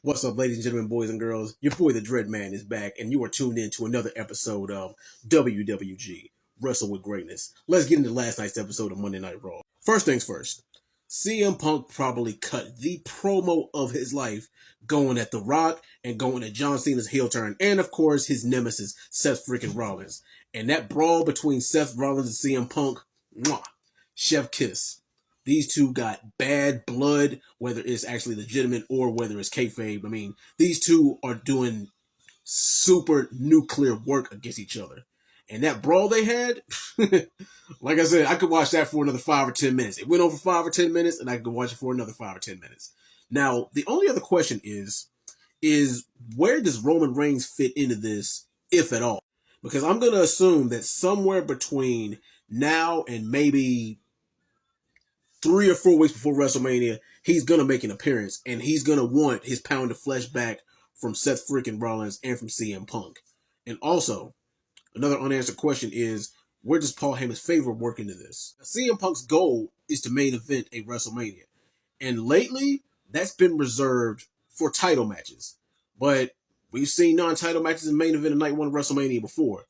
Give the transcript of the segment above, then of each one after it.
What's up, ladies and gentlemen, boys and girls? Your boy, the Dreadman, is back, and you are tuned in to another episode of WWG Wrestle with Greatness. Let's get into last night's episode of Monday Night Raw. First things first, CM Punk probably cut the promo of his life going at The Rock and going at John Cena's heel turn, and of course, his nemesis, Seth freaking Rollins. And that brawl between Seth Rollins and CM Punk, mwah, chef kiss. These two got bad blood, whether it's actually legitimate or whether it's kayfabe. I mean, these two are doing super nuclear work against each other. And that brawl they had, like I said, I could watch that for another 5 or 10 minutes. It went over 5 or 10 minutes, and I could watch it for another 5 or 10 minutes. Now, the only other question is where does Roman Reigns fit into this, if at all? Because I'm going to assume that somewhere between now and maybe 3 or 4 weeks before WrestleMania, he's gonna make an appearance, and he's gonna want his pound of flesh back from Seth freaking Rollins and from CM Punk. And also, another unanswered question is, where does Paul Heyman's favor work into this? Now, CM Punk's goal is to main event a WrestleMania, and lately that's been reserved for title matches. But we've seen non-title matches in main event of night one of WrestleMania before.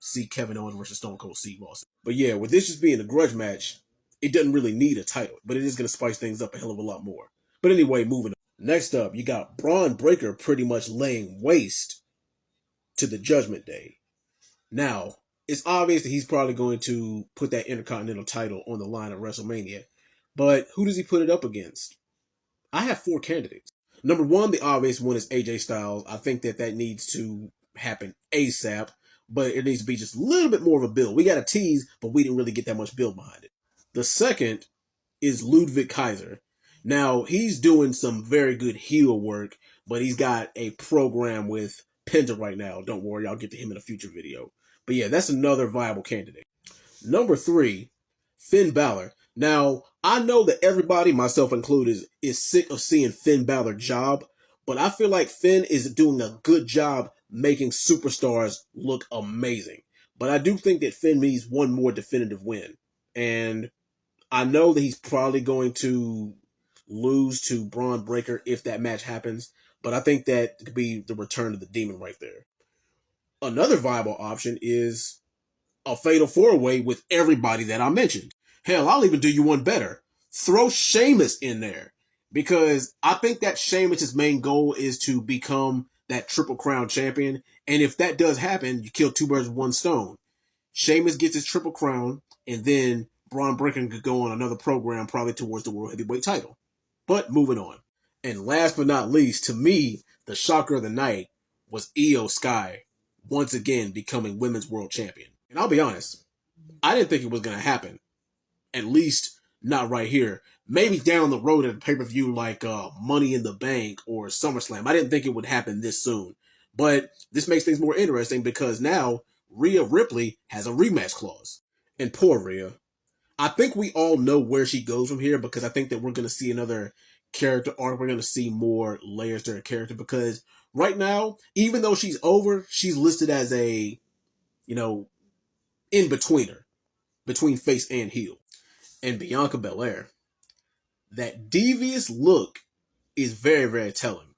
See Kevin Owens versus Stone Cold Steve Austin. But yeah, with this just being a grudge match, it doesn't really need a title, but it is going to spice things up a hell of a lot more. But anyway, moving on. Next up, you got Braun Breaker pretty much laying waste to the Judgment Day. Now, it's obvious that he's probably going to put that Intercontinental title on the line at WrestleMania, but who does he put it up against? I have 4 candidates. Number 1, the obvious one is AJ Styles. I think that needs to happen ASAP, but it needs to be just a little bit more of a build. We got a tease, but we didn't really get that much build behind it. The second is Ludwig Kaiser. Now, he's doing some very good heel work, but he's got a program with Penta right now. Don't worry, I'll get to him in a future video. But yeah, that's another viable candidate. Number 3, Finn Balor. Now, I know that everybody, myself included, is sick of seeing Finn Balor job, but I feel like Finn is doing a good job making superstars look amazing. But I do think that Finn needs one more definitive win. And I know that he's probably going to lose to Braun Breaker if that match happens, but I think that could be the return of the Demon right there. Another viable option is a fatal 4-way with everybody that I mentioned. Hell, I'll even do you one better. Throw Sheamus in there, because I think that Sheamus' main goal is to become that Triple Crown champion, and if that does happen, you kill 2 birds with 1 stone. Sheamus gets his Triple Crown, and then Braun Breaker could go on another program, probably towards the World Heavyweight title. But moving on. And last but not least, to me, the shocker of the night was Io Sky once again becoming Women's World Champion. And I'll be honest, I didn't think it was going to happen. At least not right here. Maybe down the road at a pay-per-view like Money in the Bank or SummerSlam. I didn't think it would happen this soon. But this makes things more interesting because now Rhea Ripley has a rematch clause. And poor Rhea. I think we all know where she goes from here, because I think that we're going to see another character arc. We're going to see more layers to her character, because right now, even though she's over, she's listed as a, in-betweener, between face and heel. And Bianca Belair, that devious look is very, very telling,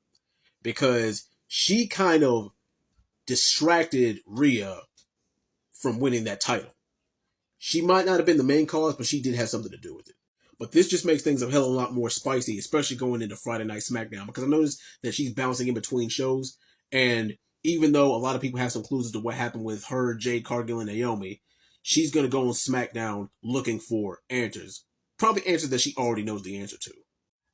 because she kind of distracted Rhea from winning that title. She might not have been the main cause, but she did have something to do with it. But this just makes things a hell of a lot more spicy, especially going into Friday Night SmackDown, because I noticed that she's bouncing in between shows, and even though a lot of people have some clues as to what happened with her, Jade Cargill, and Naomi, she's going to go on SmackDown looking for answers. Probably answers that she already knows the answer to.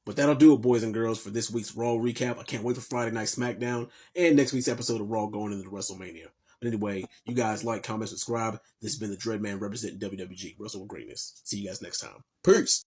But that'll do it, boys and girls, for this week's Raw recap. I can't wait for Friday Night SmackDown and next week's episode of Raw going into WrestleMania. But anyway, you guys like, comment, subscribe. This has been the Dreadman representing WWG, Wrestle with Greatness. See you guys next time. Peace!